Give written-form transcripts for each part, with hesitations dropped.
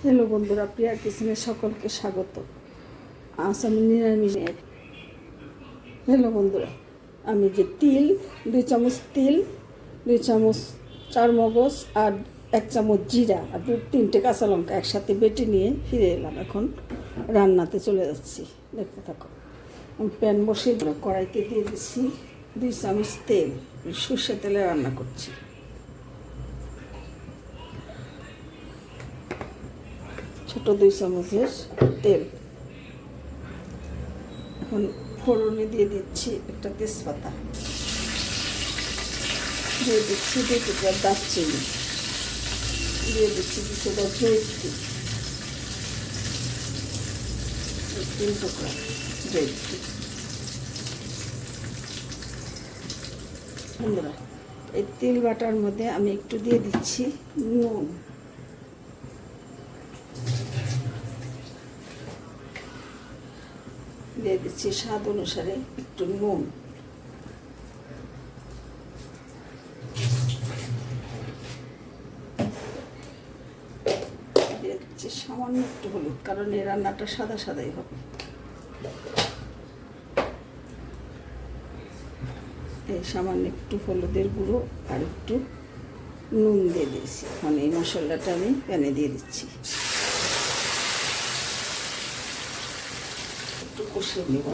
Hello বন্ধুরা, প্রিয়া কিচেনে সকলকে স্বাগত। আজ আমি নিরামিষ। হ্যালো বন্ধুরা, আমি যে তিল 2 চামচ তিল, 2 চামচ চারমগজ আর 1 চামচ জিরা আর 3টে কাঁচা লঙ্কা একসাথে বেটে নিয়ে ফিরে এলাম। এখন রান্নাতে চলে যাচ্ছি, দেখতে থাকো। আমি প্যান বসিয়ে কড়াইতে দিয়ে দিচ্ছি 2 চামচ তেল। সর্ষে তেলে রান্না করছি। ছোট 2 চামচের তেল। এখন ফোড়নে দিয়ে দিচ্ছি একটা তেজপাতা, দিয়ে দিচ্ছি 2 টুকরা দারচিনি, দিয়ে দিচ্ছি 2 টুকরা জয়িত্রী, 3 টুকরা জয়িত্রী। বন্ধুরা, এই তেল বাটার মধ্যে আমি একটু দিয়ে দিচ্ছি নুন, দিয়ে দিচ্ছি স্বাদ অনুসারে একটু নুন, দিয়ে দিচ্ছি সামান্য একটু হলুদ, কারণ এই রান্নাটা সাদা সাদাই হবে। এই সামান্য একটু হলুদের গুঁড়ো আর একটু নুন দিয়ে দিয়েছি। মানে এই মশলাটা আমি প্যানে দিয়ে দিচ্ছি, একটু কষিয়ে নেব।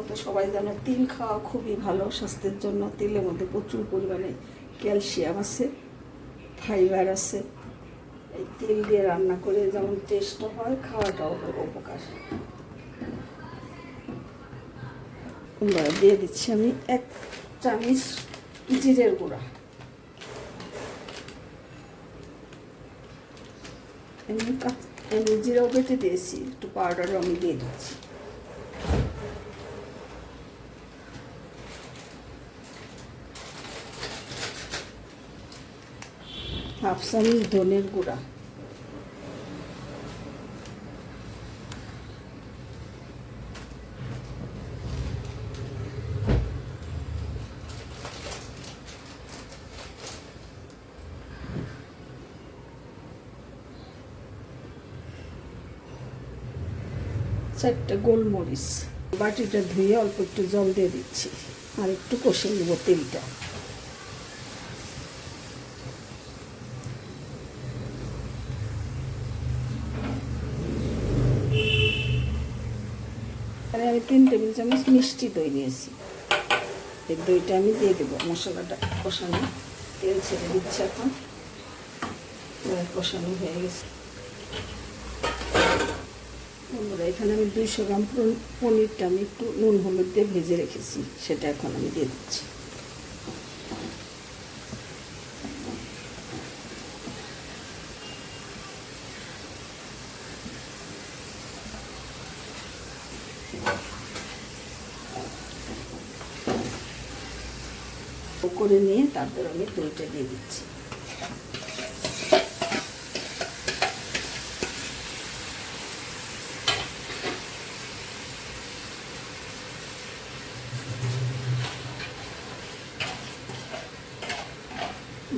তো সবাই জানো তিল খাওয়া খুবই ভালো স্বাস্থ্যের জন্য। তিলের মধ্যে প্রচুর পরিমাণে ক্যালসিয়াম আছে, ফাইবার আছে। এই তিল দিয়ে রান্না করে যেমন টেস্টও হয়, খাওয়াটাও উপকার। দিয়ে দিচ্ছি আমি 1 চামচ জিরের গুঁড়া। আমি জিরাও বেটে দিয়েছি, একটু পাউডারও আমি দিয়ে দিচ্ছি। হাফ চামচ ধনের গুঁড়া, চারটে গোলমরিচ। বাটিটা ধুয়ে অল্প একটু জল দিয়ে দিচ্ছি আর একটু কষে নেব তেলটা। আমি 3 টেবিল চামচ মিষ্টি দই নিয়েছি। এই দইটা আমি দিয়ে দেবো। মশলাটা কষানো, তেল ছেড়ে দিচ্ছি। এখন কষানো হয়ে গেছে। বন্ধুরা, এখানে আমি 200 গ্রাম পনিরটা আমি একটু নুন হলুদ দিয়ে ভেজে রেখেছি, সেটা এখন আমি দিয়ে দিচ্ছি। করে নিয়ে তারপর আমি দইটা দিয়ে দিচ্ছি।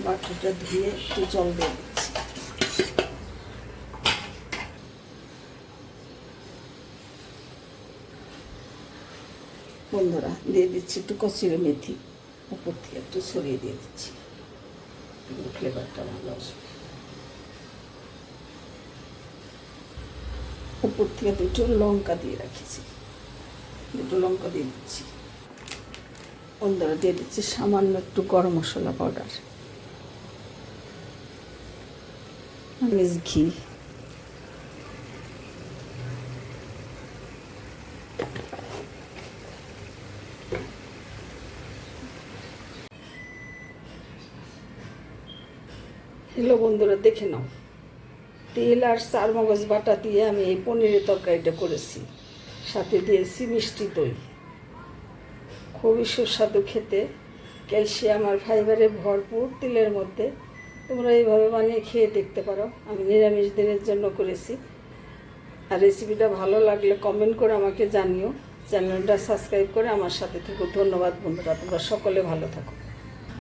বাটিটা ধুয়ে একটু জল দিয়ে দিচ্ছি। বন্ধুরা, দিয়ে দিচ্ছি একটু কচুরি মেথি, উপর থেকে একটু ছড়িয়ে দিয়ে দিচ্ছি, ফ্লেভারটা ভালো আসবে। উপর থেকে 2টো লঙ্কা দিয়ে রাখেছি, 2টো লঙ্কা দিয়ে দিচ্ছি। বন্ধুরা, দিয়ে দিচ্ছি সামান্য একটু গরম মশলা পাউডার, ঘি, হ্যালো বন্ধুরা, দেখে নাও। তেল আর চারমগজ বাটা দিয়ে আমি এই পনিরের তরকারিটা করেছি, সাথে দিয়েছি মিষ্টি দই। খুবই সুস্বাদু খেতে, ক্যালসিয়াম আর ফাইবারে ভরপুর তেলের মধ্যে। তোমরা এইভাবে বানিয়ে খেয়ে দেখতে পারো। আমি নিরামিষ দিনের জন্য করেছি। আর রেসিপিটা ভালো লাগলে কমেন্ট করে আমাকে জানিও। চ্যানেলটা সাবস্ক্রাইব করে আমার সাথে থেকো। ধন্যবাদ বন্ধুরা, তোমরা সকলে ভালো থাকো।